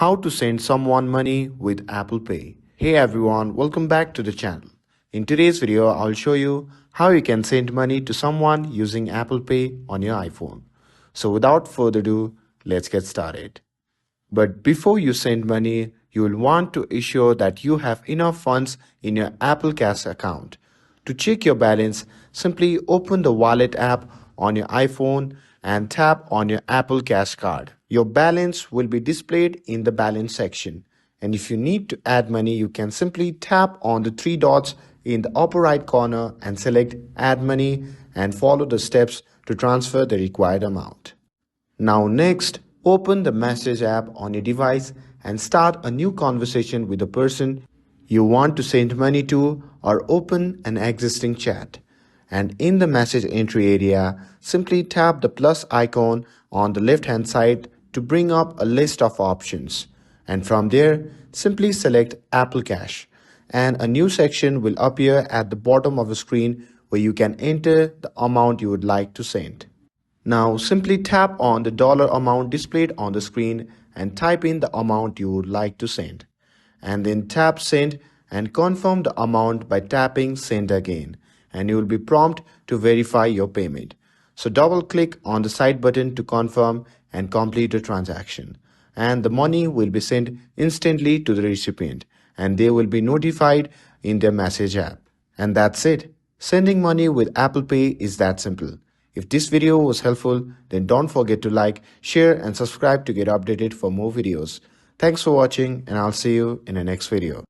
How to send someone money with Apple Pay. Hey everyone, welcome back to the channel. In today's video, I'll show you how you can send money to someone using Apple Pay on your iPhone. So without further ado, let's get started. But before you send money, you will want to ensure that you have enough funds in your Apple Cash account. To check your balance, simply open the Wallet app on your iPhone and tap on your Apple Cash card. Your balance will be displayed in the balance section. And if you need to add money, you can simply tap on the three dots in the upper right corner and select Add Money and follow the steps to transfer the required amount. Now next, open the Message app on your device and start a new conversation with the person you want to send money to, or open an existing chat. And in the message entry area, simply tap the plus icon on the left hand side to bring up a list of options. And from there, simply select Apple Cash. And a new section will appear at the bottom of the screen where you can enter the amount you would like to send. Now simply tap on the dollar amount displayed on the screen and type in the amount you would like to send. And then tap send and confirm the amount by tapping send again, and you will be prompted to verify your payment. So double click on the side button to confirm and complete the transaction. And the money will be sent instantly to the recipient, and they will be notified in their message app. And that's it. Sending money with Apple Pay is that simple. If this video was helpful, then don't forget to like, share and subscribe to get updated for more videos. Thanks for watching, and I'll see you in the next video.